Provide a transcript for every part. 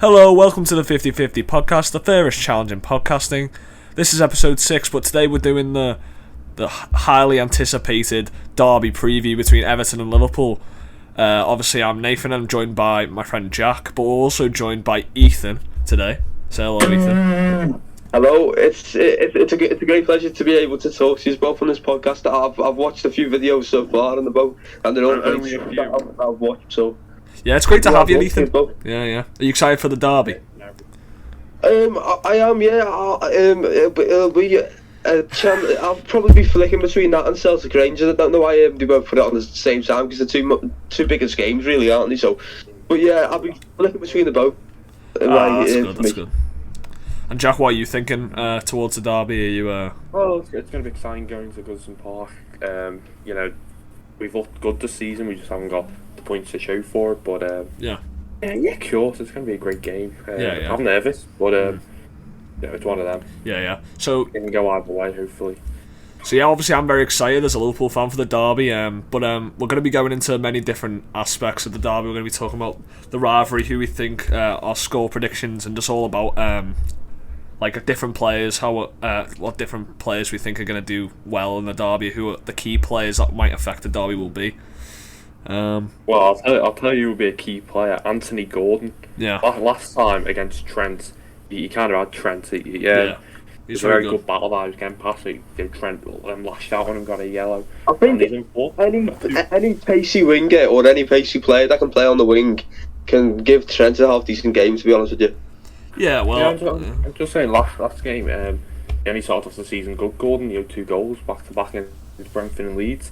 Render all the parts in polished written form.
Hello, welcome to the 50/50 podcast, the fairest challenge in podcasting. This is episode 6, but today we're doing the highly anticipated derby preview between Everton and Liverpool. Obviously, I'm Nathan, and I'm joined by my friend Jack, but we're also joined by Ethan today. Say hello, Ethan. Hello, it's a great pleasure to be able to talk to you both on this podcast. I've watched a few videos so far on the boat, and they're all only a few I've watched. So yeah, it's great to have you, Ethan. Yeah. Are you excited for the derby? I am. Yeah. It'll be I'll probably be flicking between that and Celtic Rangers. I don't know why they both put it on the same time because they're two biggest games, really, aren't they? So, but yeah, I'll be flicking between the both. That's good. And Jack, what are you thinking towards the derby? Are you? Well, it's going to be exciting going to Goodison Park. We've looked good this season. We just haven't got the points to show for it. But yeah, of course, it's going to be a great game. Yeah. I'm nervous, but it's one of them. Yeah. So it can go either way, hopefully. So yeah, obviously I'm very excited as a Liverpool fan for the derby. But we're going to be going into many different aspects of the derby. We're going to be talking about the rivalry, who we think our score predictions, and just all about like different players, what different players we think are going to do well in the derby, who the key players that might affect the derby will be. Well, I'll tell you who will be a key player, Anthony Gordon. Yeah. Last time against Trent, he kind of had Trent. Yeah. He's a very good battle that he was getting past it. Trent lashed out on him, got a yellow. I think any pacey winger or any pacey player that can play on the wing can give Trent a half decent game, to be honest with you. Yeah, well, I'm just saying. Last game, he only started off the season good. Gordon, 2 goals back to back against Brentford and Leeds.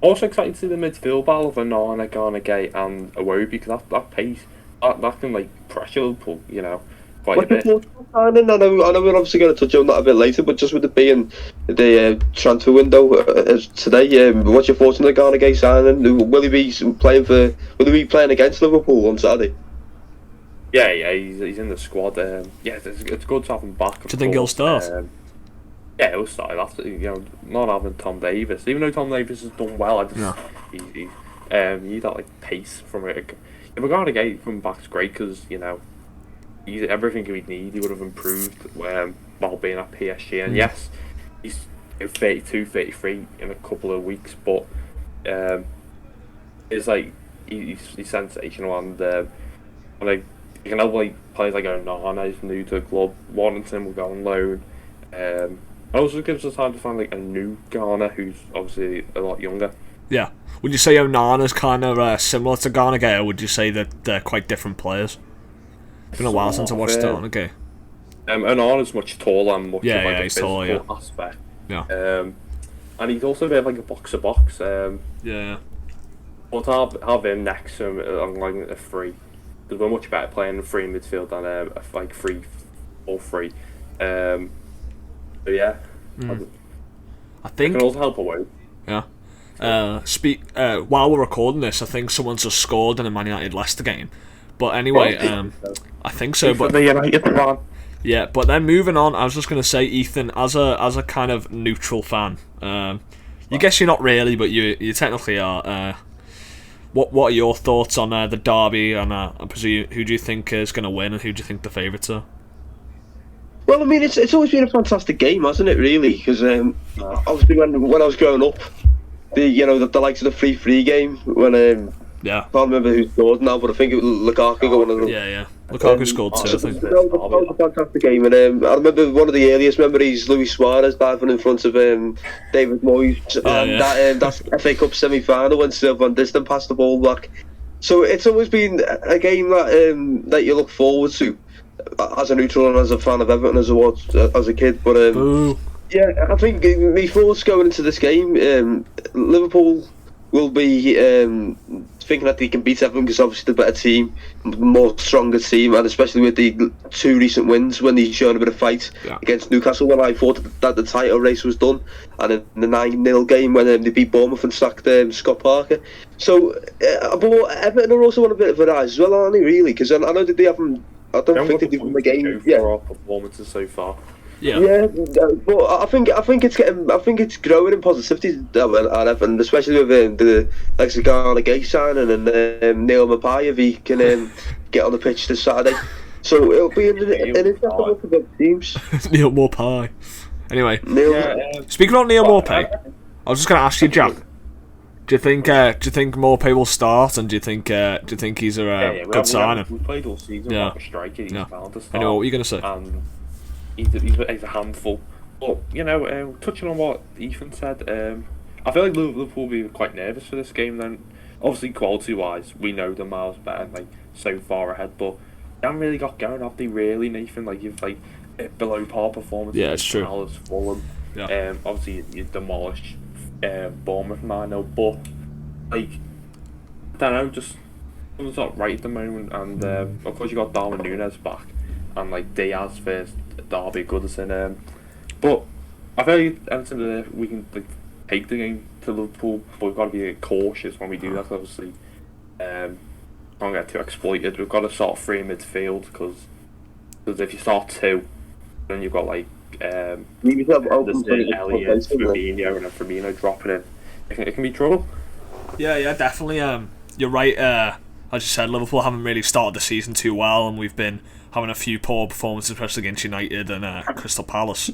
Also excited to see the midfield battle of Onana, Garner-Gate, and Iwobi, because that pace, that can pressure Liverpool, quite a bit. I know we're obviously going to touch on that a bit later, but just with it being the transfer window today, what's your thoughts on the Garner-Gate signing? Will he be playing against Liverpool on Saturday? Yeah, he's in the squad. It's good to have him back. Do you think he'll start? Yeah, he'll start after not having Tom Davies. Even though Tom Davies has done well, you need that pace from it. If we're going to get from back, it's great because he's everything we need. He would have improved while being at PSG. And yes, he's 32, 33 in a couple of weeks, but it's he's sensational and you can have players like Onana, who's new to the club. Warrington will go on loan. It also gives us time to find a new Garner who's obviously a lot younger. Yeah. Would you say Onana's kind of similar to Garner-Gate, or would you say that they're quite different players? It's been a while since I watched Garner-Gate. Onana's much taller and much of a physical aspect. Yeah. And he's also a bit like a box-to-box. Yeah. But have him next to him along a 3. Because we're much better playing a 3 in midfield than a 3-4-3. But yeah, I think it can also help away. Yeah. While we're recording this, I think someone's just scored in a Man United Leicester game. But anyway, I think so. But yeah, but then moving on, I was just going to say, Ethan, as a kind of neutral fan, you guess you're not really, but you technically are. What are your thoughts on the derby? And I presume, who do you think is going to win, and who do you think the favourites are? Well, I mean, it's always been a fantastic game, hasn't it? Really, because obviously when I was growing up, the likes of the 3-3 game when I can't remember who scored now, but I think it was Lukaku going. Yeah. Lukaku scored 2. I think. That was a fantastic game, and I remember one of the earliest memories: Luis Suarez diving in front of David Moyes, and that FA Cup semi-final when Sir Van Disteln passed the ball back. So it's always been a game that you look forward to as a neutral and as a fan of Everton as I was as a kid. But yeah, I think my thoughts going into this game, Liverpool will be thinking that they can beat Everton because obviously the better team, more stronger team, and especially with the 2 recent wins when they've shown a bit of fight against Newcastle, when I thought that the title race was done, and in the 9-0 game when they beat Bournemouth and sacked Scott Parker. So, but Everton are also on a bit of a rise as well, aren't they, really? Because I know that they haven't. I don't think they've won the game. Yeah, our performances so far. Yeah, but I think it's growing in positivity at Everton, especially with the Garner-Gate signing and Neil Mapai. If he can get on the pitch this Saturday. So it'll be an interesting look for both teams. Neil Maupay. Anyway, speaking of Neil Maupay, I was just going to ask you, Jack. Do you think Maupay will start, and do you think he's a good signing? We played all season without a striker. He's bound to start. Anyway, what were you going to say? He's a handful. But touching on what Ethan said, I feel like Liverpool will be quite nervous for this game. Then, obviously, quality-wise, we know the miles better, like so far ahead. But they haven't really got going, have they? Really, Nathan? Like you've below par performance. Yeah, it's true. Palace, Fulham. Yeah. Obviously, you demolished Bournemouth 9-0, but I don't know, just something's not right at the moment. And of course, you got Darwin Núñez back, and Diaz first, Derby, Goodison. But I feel like Everton, we can take the game to Liverpool, but we've got to be cautious when we do that. Obviously, can't get too exploited. We've got to start three in midfield because if you start two, then you've got Elliott, Firmino, and then Firmino dropping in. It can be trouble. Yeah, definitely. You're right. As you said, Liverpool haven't really started the season too well, and we've been having a few poor performances, especially against United and Crystal Palace.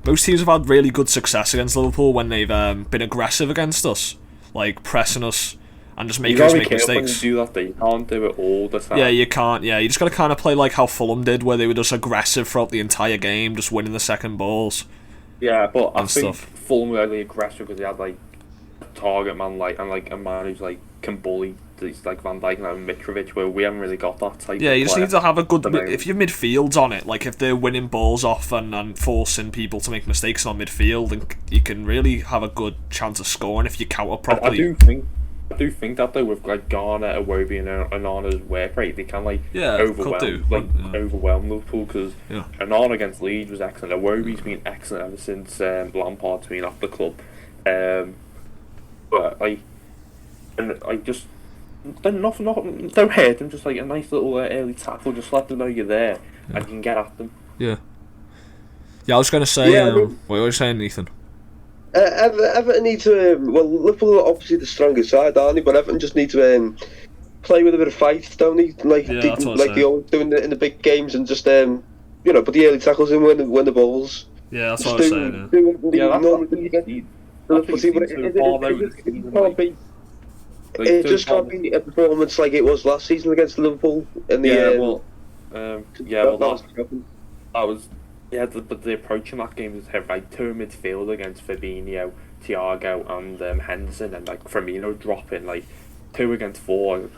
Most teams have had really good success against Liverpool when they've been aggressive against us, like pressing us and just making us make mistakes. You do that, you can't do it all the time. Yeah, you can't. Yeah, you just got to kind of play like how Fulham did, where they were just aggressive throughout the entire game, just winning the second balls. Yeah, but I think Fulham were really aggressive because they had a target man and a man who's can bully. It's like Van Dijk and Mitrovic, where we haven't really got that type. Yeah, you just need to have a good. If your midfield's on it, if they're winning balls off and forcing people to make mistakes on midfield, then you can really have a good chance of scoring if you counter properly. I do think that though with Garner, Iwobi, and Onana's work rate, they can overwhelm Liverpool because Onana against Leeds was excellent. Iwobi's been excellent ever since Lampard's been off the club. But just. Don't hurt them, just a nice little early tackle, just let them know you're there and you can get at them. Yeah, I was going to say, what were you saying, Ethan? Everton need to, Liverpool are obviously the strongest side, aren't they? But Everton just need to play with a bit of fight, don't they? They always do in the big games, and just put the early tackles in, win the balls. Yeah, that's what I was saying. It just can't be a performance like it was last season against Liverpool in the that was but the approach in that game was two midfield against Fabinho, Thiago, and Henderson, and Firmino dropping 2 against 4.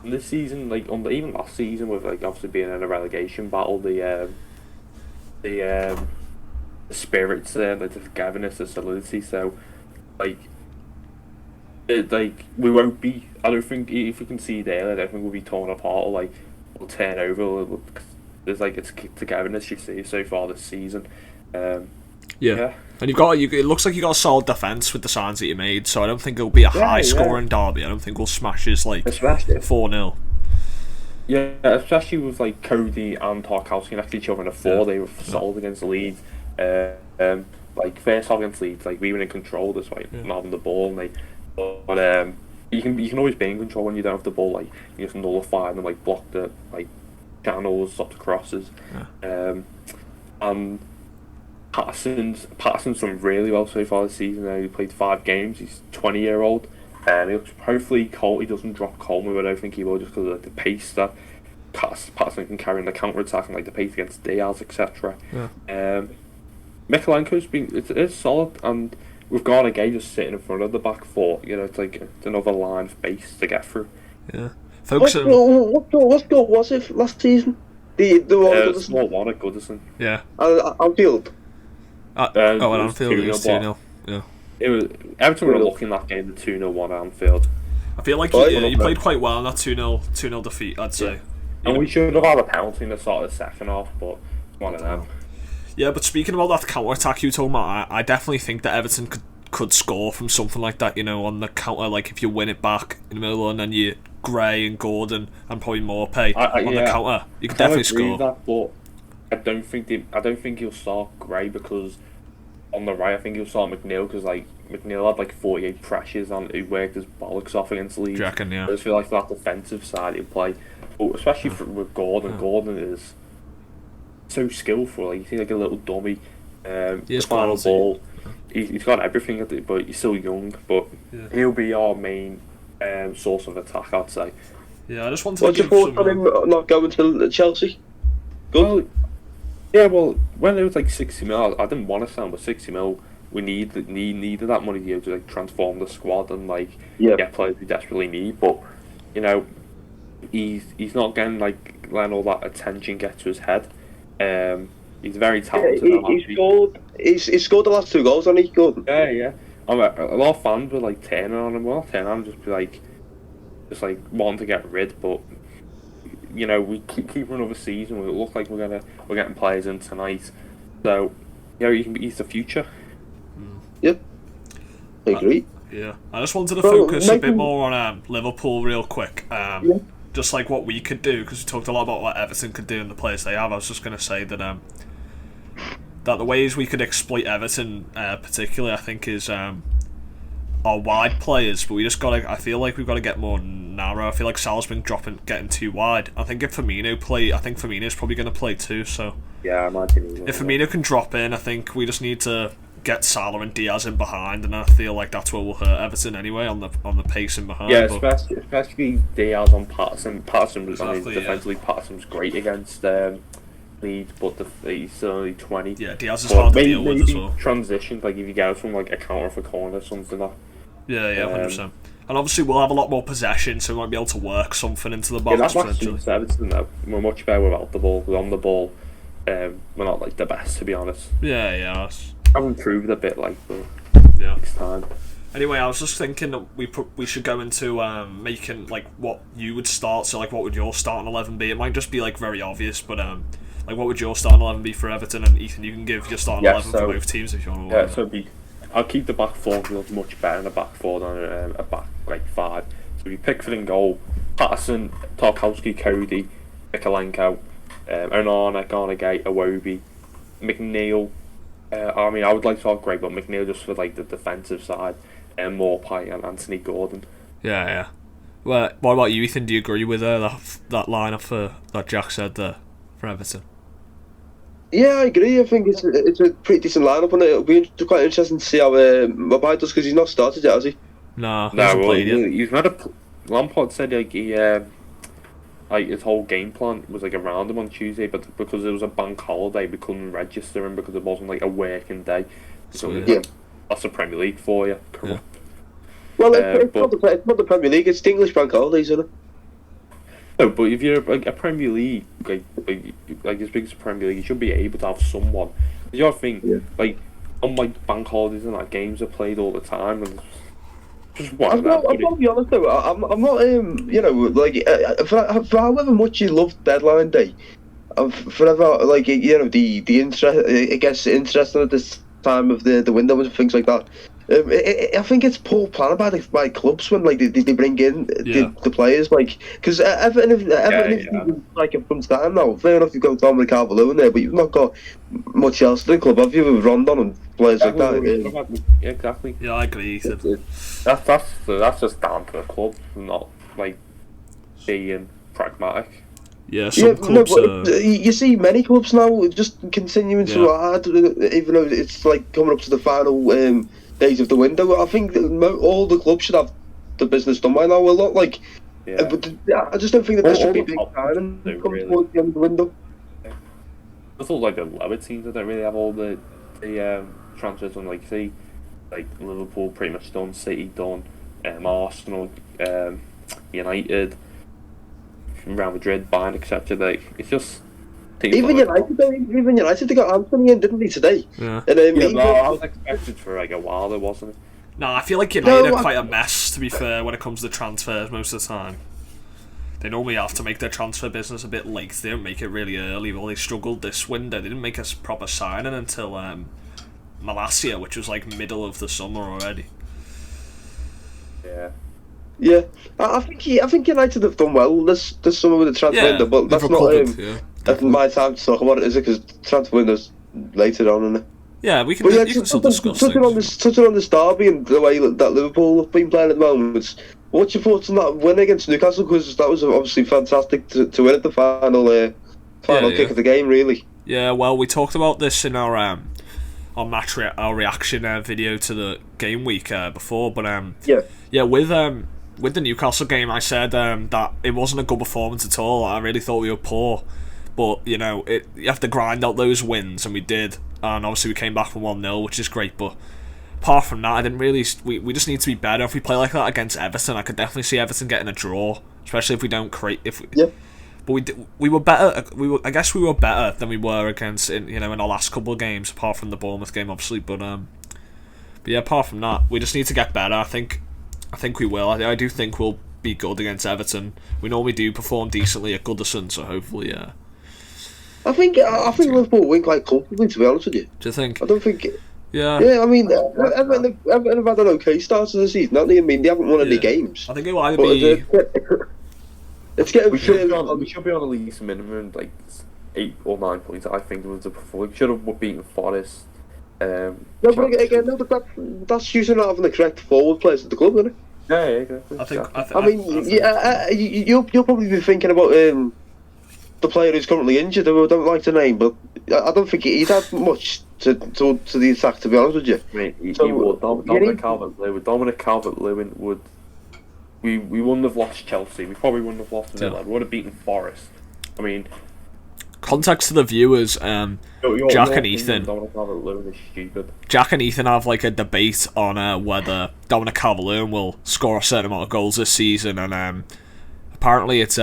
This season, even last season with obviously being in a relegation battle, the spirits there, the togetherness, the solidity. So we won't be. I don't think if we can see there, I don't think we'll be torn apart or we'll turn over. There's it's togetherness you see so far this season. And you've got it looks like you got a solid defence with the signs that you made. So I don't think it'll be a high scoring derby. I don't think we'll smash this 4-0. Yeah, especially with Cody and Tarkowski next to each other in a 4. They were solid against Leeds. First half against Leeds, we were in control despite not having the ball. But you can always be in control when you don't have the ball. You just nullify them, block the channels, stop the crosses. And Patterson's done really well so far this season. He played 5 games. He's 20-year-old. Hopefully he doesn't drop Coleman, but I don't think he will just because of the pace that Patterson can carry in the counter attack and the pace against Diaz, etc. Mikalenko's it's solid, and we've got a guy just sitting in front of the back 4. It's it's another line of base to get through. Yeah. What goal was it last season? The one small one at Goodison. Yeah. Anfield. At Anfield, it was 2-0. Yeah. It was Everton were looking that game, the 2-0 at Anfield. I feel like he played quite well in that 2-0 defeat, I'd say. And we should have had a penalty in the start of the second half, but one of them. Yeah, but speaking about that counter attack you were talking about, I definitely think that Everton could score from something like that. On the counter, if you win it back in the middle and then you Gray and Gordon and probably Maupay on the counter, you can definitely score. That, but I don't think he'll start Gray because on the right, I think he'll start McNeil because like McNeil had like 48 pressures on. He worked his bollocks off against Leeds. Yeah. I just feel like that defensive side he'll play, but especially with Gordon. Yeah. Gordon is so skillful. Like you see, like a little dummy. He final ball. He's got everything, but he's still young. But he'll be our main source of attack, I'd say. Yeah, I just wanted What's to your thoughts on him not going to Chelsea? Good. Well, when it was like 60 mil, I didn't want to sell him, but 60 mil, we needed that money to like transform the squad and like get players we desperately need. But you know, he's not getting like letting all that attention get to his head. He's very talented. He scored the last 2 goals, hasn't he? Good. Yeah. A lot of fans were like turning on him. Well, turning on him, just be like wanting to get rid. But you know, we keep another season. We look like we're getting players in tonight. So he's the future. Yep. I agree. I just wanted to focus a bit more on Liverpool real quick. Just like what we could do, because we talked a lot about what Everton could do and the players they have. I was just going to say that that the ways we could exploit Everton, particularly, I think, is our wide players. But we just I feel like we've got to get more narrow. I feel like Salah's been getting too wide. I think if Firmino Firmino's probably going to play too. So yeah, I imagine if Firmino can drop in, I think we just need to get Salah and Diaz in behind, and I feel like that's what will hurt Everton anyway on the pace in behind. Yeah, especially Diaz on Patterson. Patterson was defensively. Patterson's great against Leeds, but he's only 20. Yeah, Diaz is hard to deal with as well. Transition, like if you get from like a counter for corner or something like. Yeah, 100%. And obviously we'll have a lot more possession, so we might be able to work something into the box. Yeah, that's suits Everton though. We're much better without the ball. We're on the ball. We're not like the best, to be honest. Yeah. I've improved a bit, like, but next time. Anyway, I was just thinking that we should go into making like what you would start. So like, what would your starting 11 be? It might just be like very obvious, but like, what would your starting 11 be for Everton? And Ethan, you can give your starting 11 for both teams if you want to. Yeah, so I'll keep the back four because much better in a back four than a back like 5. So we Pickford in goal, Patterson, Tarkowski, Cody, Mikalenko, Onana, Garnegate, Iwobi, McNeil. I mean, I would like to have Gray, but McNeil just for like the defensive side, and Morpie and Anthony Gordon. Yeah. Well, what about you, Ethan? Do you agree with that lineup that Jack said there for Everton? Yeah, I agree. I think it's a pretty decent lineup, and it'll be quite interesting to see how Mabai does, because he's not started yet, has he? No, he hasn't played yet. He's not Lampard said like he like his whole game plan was like around him on Tuesday, but because it was a bank holiday, we couldn't register him because it wasn't like a working day. So that's the Premier League for you. Yeah. Well, it's not the Premier League; it's the English bank holidays, isn't it? No, but if you're like a Premier League, like as big as the Premier League, you should be able to have someone. The other thing, like on like bank holidays and that games are played all the time, and I'm going to be honest though. I'm not you know, like for however much you love deadline day, forever like you know the interest, it gets interesting at this time of the window and things like that. I think it's poor planning by clubs when like they bring in the players, like because Everton like it comes down now. Fair enough, you've got Dominic Calvert-Lewin there, but you've not got much else in the club, have you? With Rondon and players like that. Yeah, exactly. Yeah, I agree. That's just down to the club, not like being pragmatic. Yeah, some clubs. You see many clubs now just continuing so hard, even though it's like coming up to the final days of the window. I think all the clubs should have the business done by now. Well, not like, but I just don't think that there should be big time coming towards the end of the window. I thought like the lower teams that don't really have all the transfers on, like say, like Liverpool pretty much done, City done, Arsenal, United, Real Madrid, Bayern, etc. Like it's just. Even United, they got Anthony in, didn't they, today? Yeah. And, I was expected for like a while there, wasn't it? No, I feel like United are quite a mess, to be fair, when it comes to transfers most of the time. They normally have to make their transfer business a bit late. They don't make it really early. Well, they struggled this window. They didn't make a proper signing until Malacia, which was like middle of the summer already. Yeah, I think United have done well this summer with the transfer window, but that's not my time to talk about it, is it? Because transfer window's later on, isn't it? Yeah, we can. You can still discuss things. Touching on this derby and the way that Liverpool have been playing at the moment. What's your thoughts on that win against Newcastle? Because that was obviously fantastic to win at the final kick of the game, really. Yeah, well, we talked about this in our our reaction video to the game week before, but with the Newcastle game, I said that it wasn't a good performance at all. I really thought we were poor, but you have to grind out those wins, and we did. And obviously we came back from 1-0, which is great, but apart from that, I didn't really. We just need to be better. If we play like that against Everton, I could definitely see Everton getting a draw, especially if we don't create. But we were better. I guess we were better than we were against in our last couple of games, apart from the Bournemouth game, obviously. But yeah, apart from that, we just need to get better. I think we will. I do think we'll be good against Everton. We normally do perform decently at Goodison, so hopefully, I think Liverpool win quite comfortably, to be honest with you. Do you think? I don't think. Yeah. Yeah, I mean, Everton have had an okay start to the season, haven't they? I mean, they haven't won any games. I think it will either be. It's getting. We should be on at least minimum 8 or 9 points. I think it was the performance. We should have beaten Forest. But that's usually not having the correct forward players at the club, isn't it? Yeah, exactly. I mean, you'll probably be thinking about the player who's currently injured, who I don't like to name, but I don't think he'd had much to the attack, to be honest with you. Mate, he would. Dominic Calvert-Lewin would. We wouldn't have lost Chelsea. We probably wouldn't have lost Villa. We would have beaten Forest. I mean, context to the viewers. Jack and Ethan. Dominic Calvert-Lewin is stupid. Jack and Ethan have a debate on whether Dominic Calvert-Lewin will score a certain amount of goals this season, and apparently it's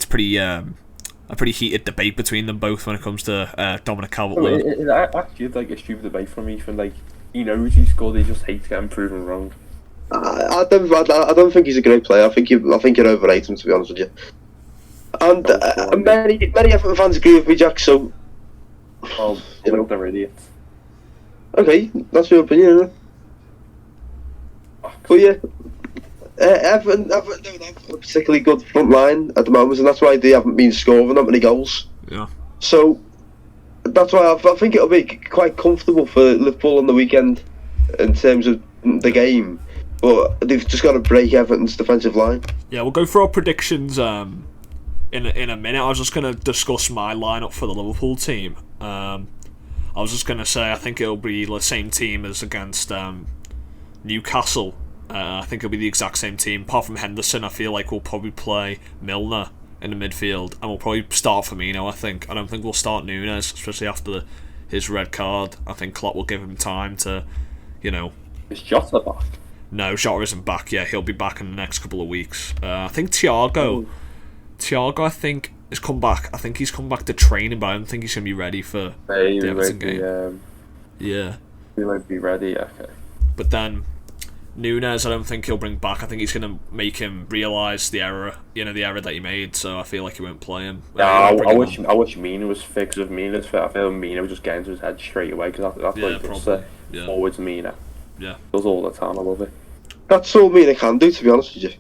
pretty a pretty heated debate between them both when it comes to Dominic Calvert-Lewin. Actually, it's a stupid debate from Ethan. He knows he scored. He just hates getting proven wrong. I don't think he's a great player. I think you overrate him, to be honest with you. And many Everton fans agree with me, Jack. So, they're idiots. Okay, that's your opinion, isn't it? But yeah, Everton don't have a particularly good front line at the moment, and that's why they haven't been scoring that many goals. Yeah. So that's why I think it'll be quite comfortable for Liverpool on the weekend in terms of the game. But they've just got to break Everton's defensive line. Yeah, we'll go through our predictions in a minute. I was just going to discuss my lineup for the Liverpool team. I was just going to say I think it'll be the same team as against Newcastle. I think it'll be the exact same team. Apart from Henderson, I feel like we'll probably play Milner in the midfield, and we'll probably start Firmino. I don't think we'll start Núñez, especially after his red card. I think Klopp will give him time to, Is Jota back? No, Jota isn't back yet. He'll be back in the next couple of weeks. I think Thiago, I think, has come back. I think he's come back to training, but I don't think he's going to be ready for the Everton game. Yeah. He won't be ready, okay. But then, Núñez, I don't think he'll bring back. I think he's going to make him realise the error, the error that he made, so I feel like he won't play him. Yeah, I wish Mina was fit, because if Mina was fit, I feel Mina would just get into his head straight away, because that's what he does. Forwards Mina. Yeah. Does all the time, I love it. That's all Mina can do, to be honest with you.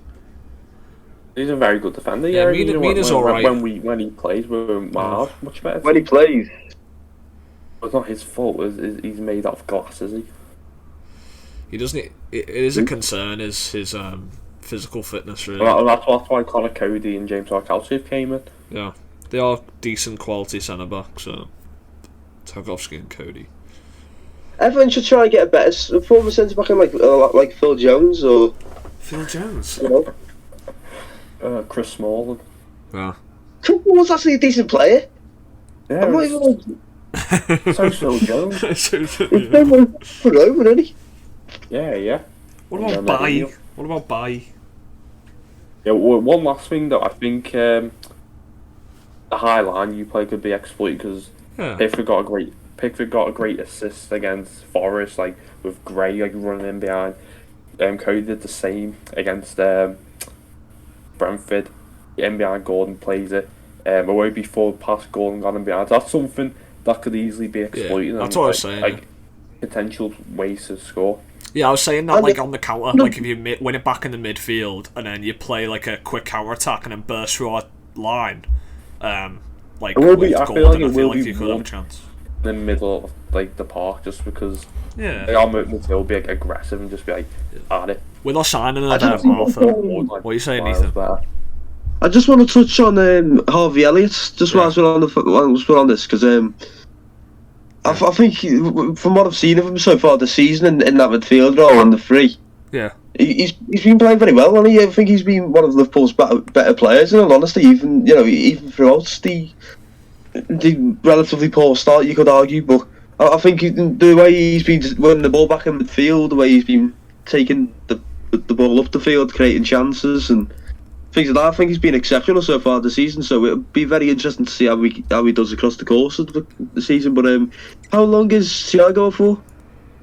He's a very good defender. Yeah, Mina's alright. When he plays, we're much better. When he plays. It's not his fault, he's made out of glass, is he? He doesn't. It is a concern, is his physical fitness, really. Well, that's why Connor Cody and James Tarkowski came in. Yeah. They are decent quality centre-backs, so Tarkowski and Cody. Everyone should try and get a better former centre back in like Phil Jones or Phil Jones. Chris Smalling. Yeah. Chris Smalling's actually a decent player. Yeah. I'm not even so Phil Jones. He's been for Roman, isn't he? Yeah. What about Bai? Yeah. One last thing that I think the high line you play could be exploited, because Pickford got a great assist against Forest, with Gray running in behind. Cody did the same against Brentford. In behind Gordon plays it. Away before past Gordon got in behind. That's something that could easily be exploited. Yeah, that's what I was saying. Potential ways to score. Yeah, I was saying that on the counter, if you win it back in the midfield and then you play a quick counter attack and then burst through our line, I feel like you could have a chance. in the middle of like the park, just because our midfield will be like aggressive and just be like at it. We're not signing a Arthur. What are you saying, Ethan? I just want to touch on Harvey Elliott just whilst we're on this, because I think from what I've seen of him so far this season in that midfield role on the free, he's been playing very well. And I think he's been one of Liverpool's better players. In all honesty, even throughout the relatively poor start, you could argue, but I think the way he's been winning the ball back in midfield, the way he's been taking the ball up the field, creating chances and things like that, I think he's been exceptional so far this season. So it'll be very interesting to see how he does across the course of the season. But how long is Thiago for?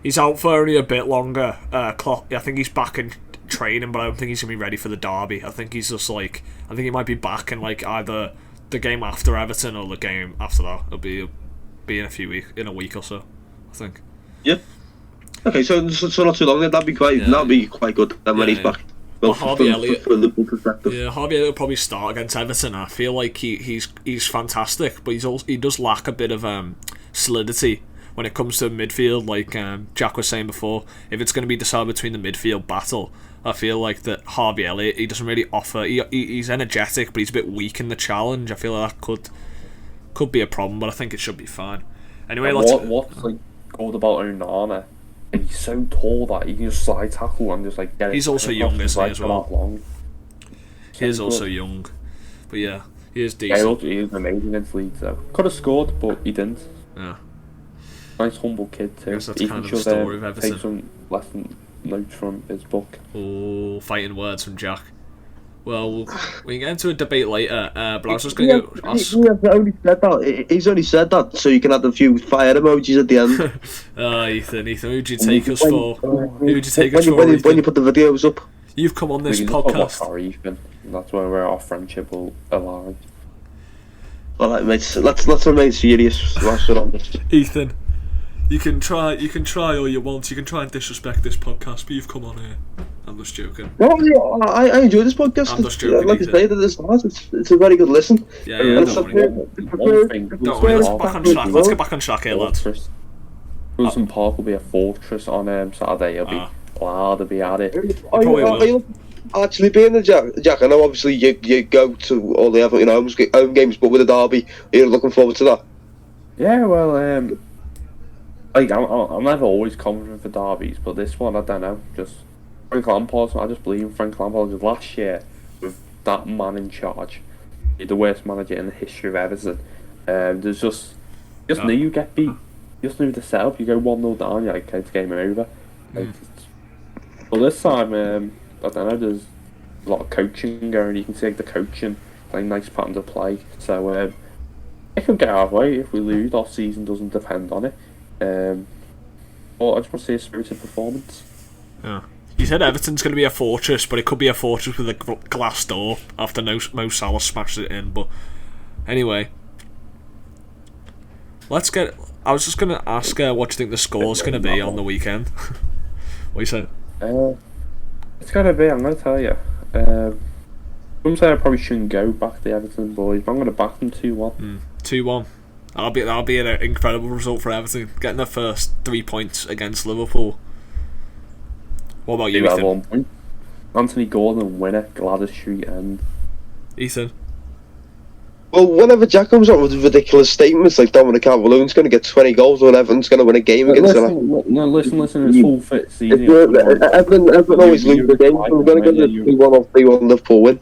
He's out for only a bit longer. I think he's back in training, but I don't think he's gonna be ready for the derby. I think he's just I think he might be back in either the game after Everton or the game after that. It'll be in a week or so, I think. Yeah. Okay, so not too long. That'd be quite good. Then when he's back. Well, Harvey Elliott. From a Liverpool perspective. Yeah, Harvey Elliott will probably start against Everton. I feel like he's fantastic, but he does lack a bit of solidity when it comes to midfield. Like Jack was saying before, if it's going to be decided between the midfield battle, I feel like that Harvey Elliott, he doesn't really offer. He's energetic, but he's a bit weak in the challenge. I feel like that could be a problem, but I think it should be fine. Anyway, what's good about Onana? He's so tall that he can just slide tackle and just get it. He's also young, isn't he, as well? He is also young, but yeah, he is decent. He is amazing against Leeds, though. Could have scored, but he didn't. Yeah. Nice humble kid too. I guess that's kind of the story of Everton. Take some notes from his book. Oh, fighting words from Jack. Well, we can get into a debate later, but I was just going to go ask... He's only said that so you can add a few fire emojis at the end. Ethan, who'd you take us for? Who'd you take us for, when you put the videos up? You've come on this podcast. That's where our friendship will align. Alright, mates, let's remain serious whilst we're on this. Ethan, you can try all you want. You can try and disrespect this podcast, but you've come on here. I'm just joking. Well, I enjoy this podcast. I'm just joking. Like I say, it's a very good listen. Yeah, don't worry. Let's get back on track. Let's get back on track here, lads. Wilson Park will be a fortress on Saturday. He'll be glad to be at it. Actually, being the Jack, I know obviously you go to all the Everton home games, but with the derby, are you looking forward to that? Yeah, well, I'm never always confident for derbies, but this one I don't know. Just Frank Lampard. I just believe in Frank Lampard. Because last year, with that man in charge, he's the worst manager in the history of Everton. There's just knew you get beat. Just knew the setup. You go 1-0 down, you're like, okay, it's game over. But this time, I don't know. There's a lot of coaching going. You can see the coaching, nice pattern to play. So it could get our way if we lose. Our season doesn't depend on it. But I just want to see a spirited performance. Yeah. You said Everton's going to be a fortress, but it could be a fortress with a glass door after Mo Salah smashed it in. But anyway, let's get. I was just going to ask what do you think the score's going to be on the weekend? What you said? It's going to be. I'm going to tell you. Some say I probably shouldn't go back to the Everton boys, but I'm going to back them 2-1. 2-1. That'll be an incredible result for Everton, getting their first 3 points against Liverpool. What about you, Ethan? 1 point. Anthony Gordon, winner, Gladys Street End. Ethan? Well, whenever Jack comes up with ridiculous statements like Dominic Calvert-Lewin's going to get 20 goals or Everton's going to win a game against them. No, listen, it's full fit season. Everton always lose the game, so we're going to get a 2-1 or 3-1 Liverpool win.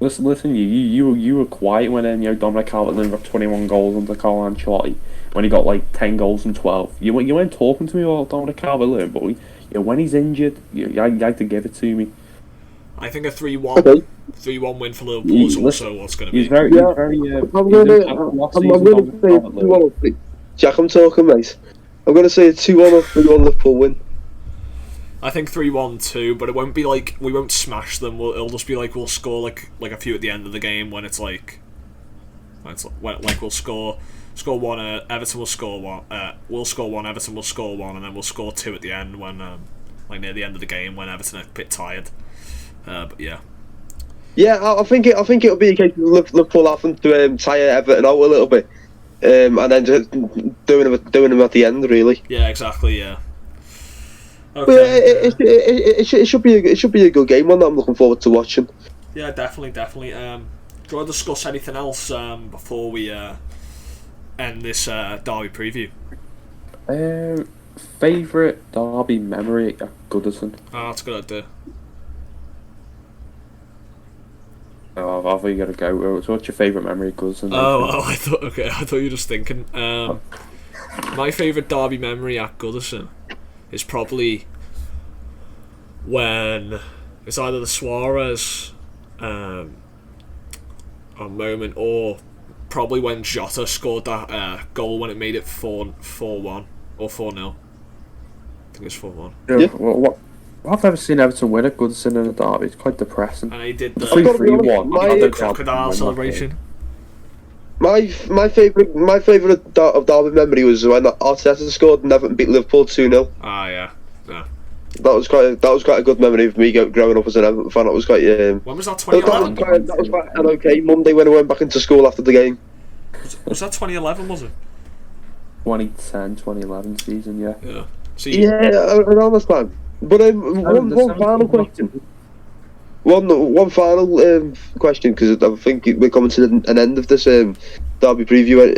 Listen, you were quiet when Dominic Calvert-Lewin got 21 goals under Carlo Ancelotti, when he got 10 goals and 12. You weren't talking to me about Dominic Calvert-Lewin, but when he's injured, you had to give it to me. I think a 3-1 win for Liverpool is also what's going to be. I'm going to say 2-1. Jack, I'm talking, mate. I'm going to say a 2-1 or 3-1 Liverpool win. I think 3-1 too, but it won't be we won't smash them. It'll just be we'll score like a few at the end of the game when we'll score one. Everton will score one. We'll score one. Everton will score one, and then we'll score 2 at the end when near the end of the game when Everton are a bit tired. But yeah. Yeah, I think it'll be a case of Liverpool having to tire Everton out a little bit. and then just doing them at the end, really. Yeah, exactly. Yeah. Okay. But it should be a good game, one that I'm looking forward to watching. Yeah, definitely. Do you want to discuss anything else before we end this Derby preview? Favourite Derby memory at Goodison? Oh, that's a good idea. Oh, I've already got to go. So what's your favourite memory at Goodison? I thought you were just thinking. My favourite Derby memory at Goodison is probably when it's either the Suarez moment or probably when Jota scored that goal when it made it 4-1 or 4-0. I think it's 4-1. Yeah. Well, I've never seen Everton win at Goodison in a derby. It's quite depressing. And he did the 3-3-1. the crocodile celebration. My favourite of Derby memory was when Arteta scored and Everton beat Liverpool 2-0. Ah, yeah. That was quite a good memory of me growing up as an Everton fan. It was quite. When was that? 2011. That was quite an okay Monday when I went back into school after the game. Was that 2011? Was it? 2010, 2011 season, yeah. Yeah. Around this time. But one final question. One final question, because I think we're coming to an end of this Derby preview.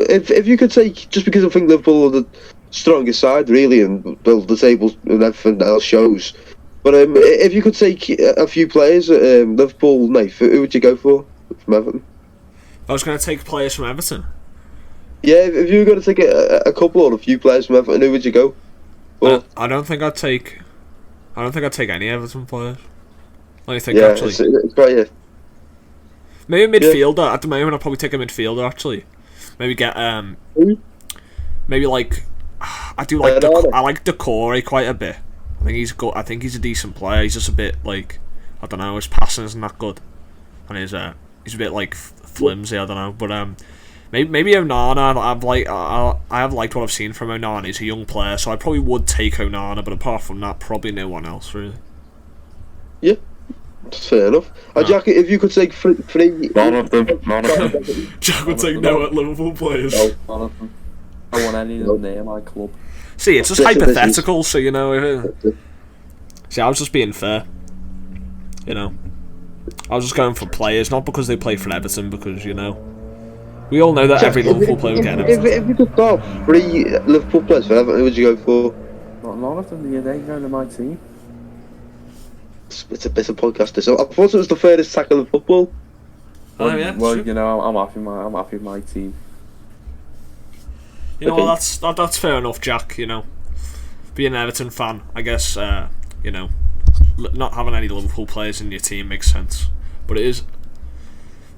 If you could take, just because I think Liverpool are the strongest side really, and build the table and everything else shows. But if you could take a few players at Liverpool, Nate, who would you go for from Everton? I was going to take players from Everton. Yeah, if you were going to take a couple or a few players from Everton, who would you go? Well, I don't think I'd take any Everton players. Let me think. Actually, it's quite maybe a midfielder. At the moment, I'd probably take a midfielder. Actually, maybe get maybe like I like Decore quite a bit. I think he's good. I think he's a decent player. He's just a bit like, I don't know, his passing isn't that good, and he's a bit like flimsy. I don't know, but maybe Onana. I have liked what I've seen from Onana. He's a young player, so I probably would take Onana. But apart from that, probably no one else really. Yeah, fair enough. Jack, if you could take three, none of them. Jack would take no at Liverpool players. No, none of them. I want any of them near my club. See, it's just hypothetical, so you know. See, I was just being fair. You know, I was just going for players, not because they play for Everton, because you know, we all know that every Liverpool player would get an Everton. If you could start 3 Liverpool players for Everton, who would you go for? None of them. They ain't going to my team. It's a bit of podcast. So I thought it was the furthest tackle in football. Oh yeah. Well, you know, I'm happy with my team. You know, that's fair enough, Jack. You know, being an Everton fan, I guess. You know, not having any Liverpool players in your team makes sense, but it is.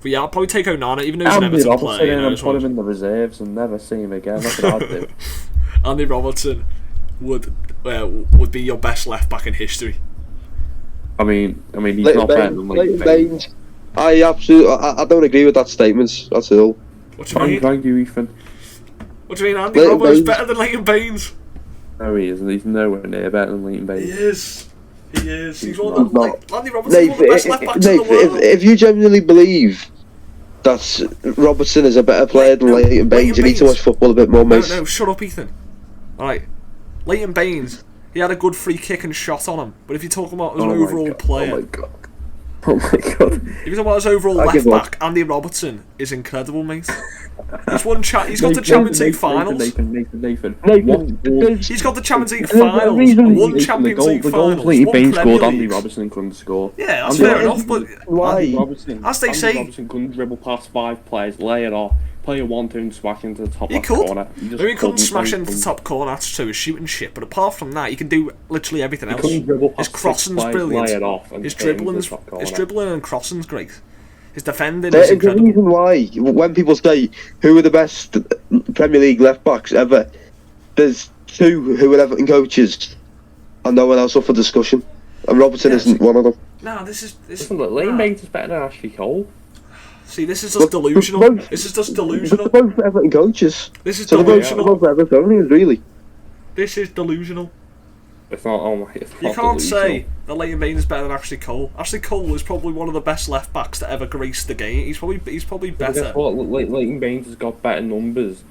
But yeah, I'll probably take Onana, even though he's an Everton player. You know, and put him in the reserves and never see him again. That's what I'd do. Andy Robertson would be your best left back in history. I mean, he's not better than Leighton Baines. I don't agree with that statement. That's all. What do you mean? Thank you, Ethan. What do you mean, Andy Robertson's better than Leighton Baines? No, he isn't. He's nowhere near better than Leighton Baines. He is. He's one of the, Andy Robertson's one of the best left backs in the world. If you genuinely believe that Robertson is a better player than Leighton Baines, you need to watch football a bit more, mate. No, shut up, Ethan. Alright. Leighton Baines, he had a good free kick and shot on him. But if you're talking about his overall player... Oh my god. If you're talking about his overall left back, Andy Robertson is incredible, mate. He's got the Champions League finals. Nathan. He's got the Champions League finals. One Champions League finals. Leighton Baines scored, Andy Robertson couldn't score. Yeah, that's fair enough, but... Why? As they say... Andy Robertson couldn't dribble past 5 players, lay it off, play a 1-2 and smash into the top corner. Maybe he couldn't smash into the top corner, that's true, his shooting shit, but apart from that, he can do literally everything else. His crossing's brilliant. His dribbling and crossing's great. His defending is incredible. The reason why, when people say who are the best Premier League left backs ever, there's 2 who are Everton coaches and no one else up for discussion. And Robertson isn't one of them. No, this is... Leighton Baines is better than Ashley Cole. See, this is just delusional. This is just delusional. They're both Everton coaches. This is delusional. They're both Evertonians, really. This is delusional. It's not. Oh my! It's You not can't delusional. say that Leighton Baines is better than Ashley Cole. Ashley Cole is probably one of the best left backs to ever grace the game. He's probably better. Guess what? Leighton Baines has got better numbers,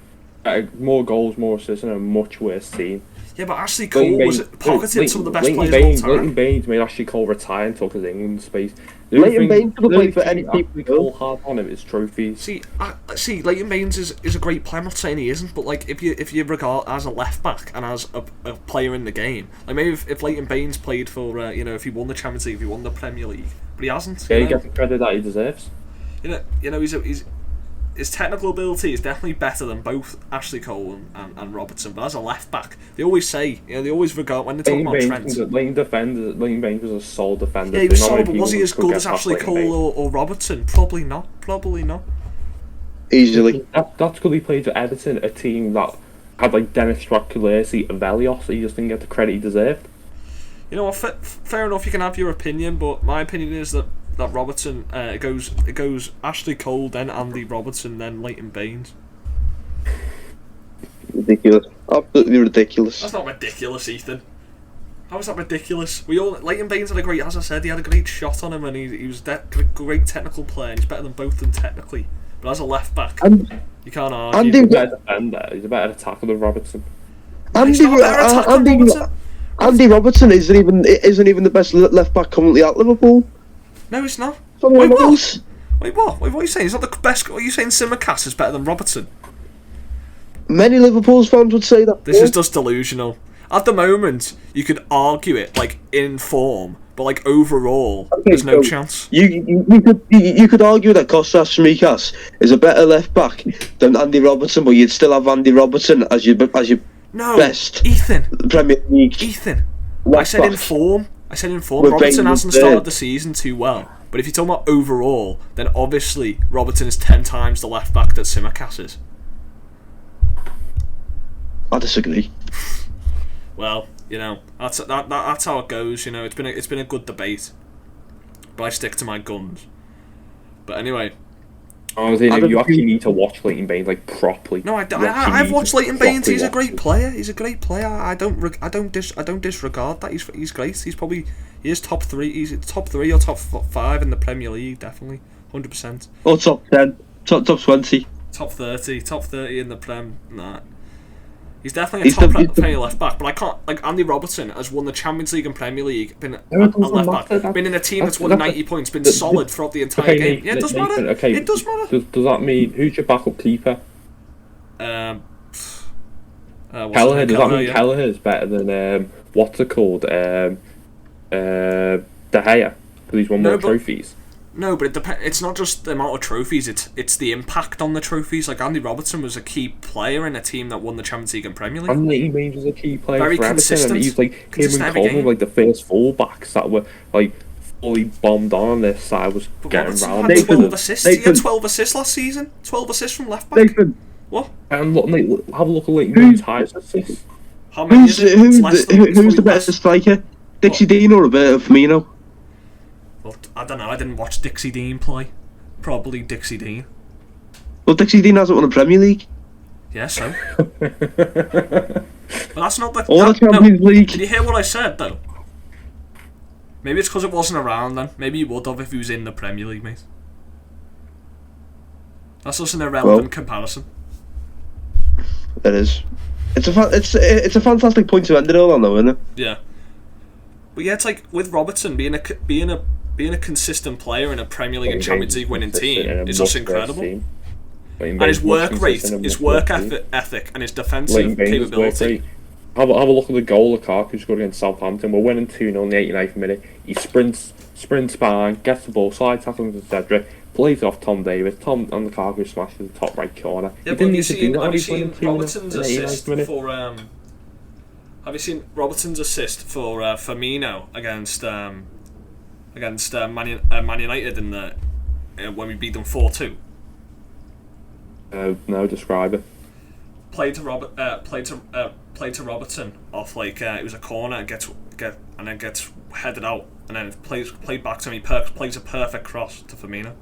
more goals, more assists, and a much worse team. Yeah, but Ashley Cole was pocketed some of the best players of all time. Leighton Baines made Ashley Cole retire and took his England space. Leighton Baines could have played for any team. Ashley Cole had on him is trophies. See, Leighton Baines is a great player. I'm not saying he isn't, but like if you regard as a left back and as a player in the game, like maybe if Leighton Baines played for if he won the Champions League, if he won the Premier League, but he hasn't. Yeah, he gets the credit that he deserves. His technical ability is definitely better than both Ashley Cole and Robertson, but as a left back, they always say, they always regard when they talk about Trent. Leighton Baines was a sole defender. Yeah, he was solid, but was he as good as Ashley Cole or Robertson? Probably not. Easily. That's because he played for Everton, a team that had like Dennis Stratkulesi and Velios, so he just didn't get the credit he deserved. You know what? Fair enough. You can have your opinion, but my opinion is that Robertson, it goes Ashley Cole, then Andy Robertson, then Leighton Baines. Ridiculous. Absolutely ridiculous. That's not ridiculous, Ethan. How is that ridiculous? Leighton Baines had a great, as I said, he had a great shot on him, and he was a great technical player. He's better than both of them technically, but as a left back, you can't argue. He's a better defender. He's a better attacker than Robertson. Andy Robertson isn't even the best left back currently at Liverpool. No, it's not. Wait, what? What are you saying? He's not the best. What are you saying? Simicast is better than Robertson? Many Liverpool fans would say that. This is just delusional. At the moment, you could argue it like in form, but like overall, there's no chance. You could argue that Kostas Tsimikas is a better left back than Andy Robertson, but you'd still have Andy Robertson as your best. Ethan. Premier League. Ethan. I said in form. Robertson hasn't started the season too well. But if you're talking about overall, then obviously Robertson is 10 times the left back that Tsimikas is. I disagree. Well, that's how it goes. It's been a good debate, but I stick to my guns. But anyway. You actually need to watch Leighton Baines properly. No, I've watched Leighton Baines. He's a great player. I don't disregard that. He's great. He is top 3. He's top 3 or top 5 in the Premier League, definitely, 100%. Or top 10, top 20, top 30 in the Prem. Nah. He's definitely a top Premier left back, but I can't. Like Andy Robertson has won the Champions League and Premier League, been a left back, been in a team that's won 90 points, been solid throughout the entire game. Yeah, it does matter. It does matter. Does that mean who's your backup keeper? Kelleher. Does that mean Kelleher is better than what's it called? De Gea, because he's won more trophies. No, but it's not just the amount of trophies, it's the impact on the trophies. Like Andy Robertson was a key player in a team that won the Champions League and Premier League. And Leighton Baines was a key player very for consistent. Everton, and he's him and Coleman were the first fullbacks that were fully bombed on this side was but getting round. Had 12 assists. He had 12 assists last season. 12 assists from left back. What? And look, have a look at Leighton Baines' highest assists. How many is it? Who's the best striker? Dixie Dean or Roberto Firmino? Well, I don't know. I didn't watch Dixie Dean play. Probably Dixie Dean. Well, Dixie Dean hasn't won a Premier League. Yeah, so. But that's not the. Or the Champions League. Did you hear what I said though? Maybe it's because it wasn't around then. Maybe he would have if he was in the Premier League, mate. That's just an irrelevant comparison. It is. It's a fantastic point to end it all on, though, isn't it? Yeah. But yeah, it's like with Robertson being a consistent player in a Premier League and Champions League winning team is just incredible. And his work rate, his work ethic, and his defensive capability. Have a look at the goal Lukaku scored against Southampton. We're winning 2-0 in the 89th minute. He sprints by, gets the ball, side tackles into Cedric, plays off Tom Davis. Tom and Lukaku smashes the top right corner. Yeah, but have you seen Robertson's assist for? Have you seen Robertson's assist for Firmino against Man United in the when we beat them 4-2? No, describe it. Played to Robertson off it was a corner and then gets headed out and then played back to him. He plays a perfect cross to Firmino.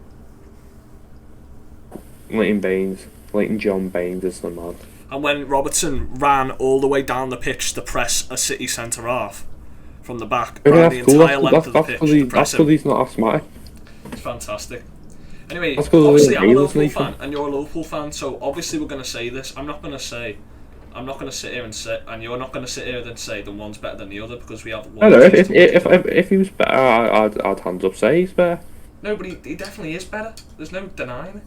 Leighton John Baines is the man. And when Robertson ran all the way down the pitch to press a City centre half from the back, ran the entire length of the pitch to press him. That's because he's not asthmatic. It's fantastic. Anyway, obviously I'm a Liverpool fan, and you're a Liverpool fan, so obviously we're going to say this. I'm not going to sit here and say, and you're not going to sit here and say the one's better than the other, because we have one. No, if he was better, I'd hands up say he's better. No, but he definitely is better. There's no denying it.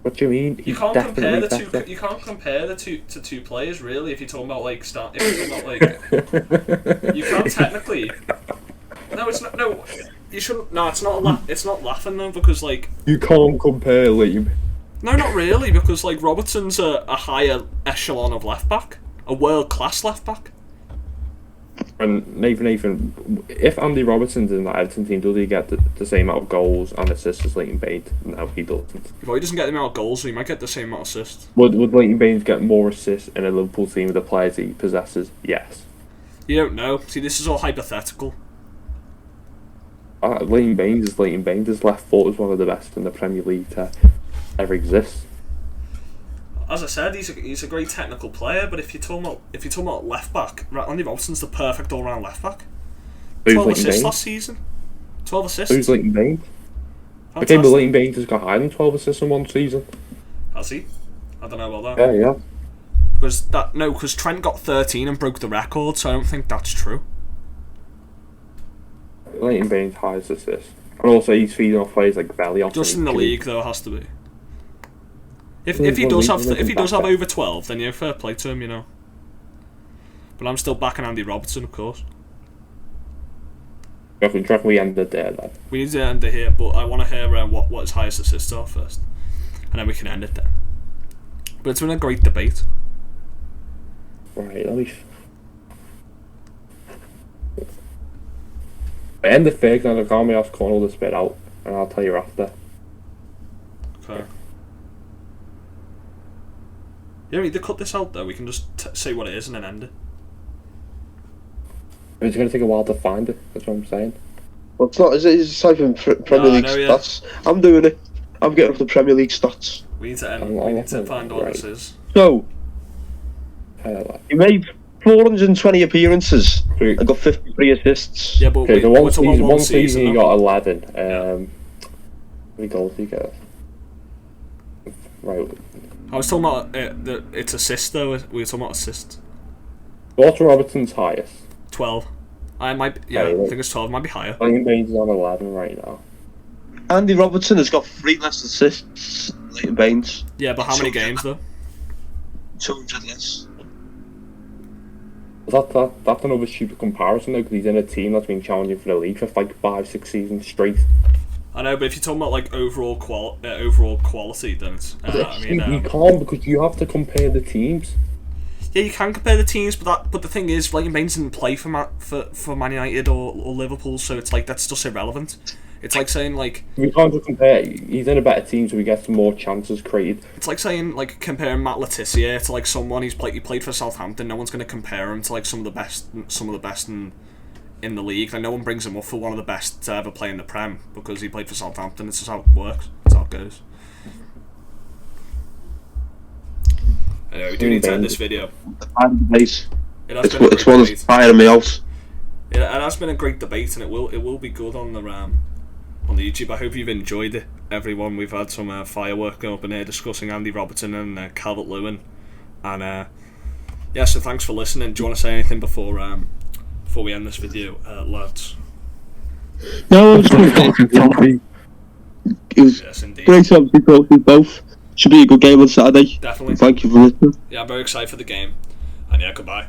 What do you mean? You can't compare the two. You can't compare the two players really. If you're talking about like if you're talking about like, you can't technically. No, it's not. No, you shouldn't. No, it's not. It's not laughing though, because like you can't compare Leighton. No, not really, because like Robertson's a higher echelon of left back, a world class left back. And Nathan, if Andy Robertson's in that Everton team, does he get the same amount of goals and assists as Leighton Baines? No, he doesn't. Well, he doesn't get the amount of goals, so he might get the same amount of assists. Would Leighton Baines get more assists in a Liverpool team with the players he possesses? Yes. You don't know. See, this is all hypothetical. Leighton Baines is Leighton Baines. His left foot is one of the best in the Premier League to ever exist. As I said, he's a great technical player, but if you're talking about left back, Andy Robertson's the perfect all round left back. 12 assists last season. 12 assists. Who's Leighton Baines? Okay, but Leighton Baines has got higher than 12 assists in one season. Has he? I don't know about that. Yeah. Because Trent got 13 and broke the record, so I don't think that's true. Leighton Baines' highest assists, and also he's feeding off players like Belly. Just in the league, though, it has to be. If he does have over 12, then fair play to him, you know. But I'm still backing Andy Robertson, of course. Do you reckon we end it there then? We need to end it here, but I want to hear what his highest assists are first, and then we can end it there. But it's been a great debate. Right, let me. I end the fake, and I can't be asked Cornell to spit out, and I'll tell you after. Okay. You don't need to cut this out though, we can just say what it is and then end it. It's going to take a while to find it, that's what I'm saying. Well, it's not, it's typing Premier League stats. Yeah. I'm doing it. I'm getting up the Premier League stats. We need to find what this is. So, he made 420 appearances and got 53 assists. Yeah, but okay, one season he got 11. How many goals did he get? Right. I was talking about it's assists though. We were talking about assists. What's Robertson's highest? 12. I think it's 12. Might be higher. Leighton Baines is on 11 right now. Andy Robertson has got 3 less assists than Leighton Baines. Yeah, but how many games though? 200 less. That's another stupid comparison though, because he's in a team that's been challenging for the league for like 5-6 seasons straight. I know, but if you're talking about like overall quality, then it's. You can't, because you have to compare the teams. Yeah, you can compare the teams, but the thing is, Leighton Baines didn't play for Man United or Liverpool, so it's like that's just irrelevant. It's like saying like we can't just compare. He's in a better team, so he gets more chances created. It's like saying like comparing Matt Letizia to like someone he played for Southampton. No one's going to compare him to like some of the best in the league. Like no one brings him up for one of the best to ever play in the Prem because he played for Southampton. It's just how it works. That's how it goes. Anyway, we do need to end this video. It's one that's firing me out. It has been a great debate, and it will be good on the YouTube. I hope you've enjoyed it, everyone. We've had some firework going up in here discussing Andy Robertson and Calvert-Lewin, and so thanks for listening. Do you want to say anything before we end this video, lads? No, it was great. It was great to obviously talk to both. Should be a good game on Saturday. Definitely. Thank you for listening. Yeah, I'm very excited for the game, and yeah, goodbye.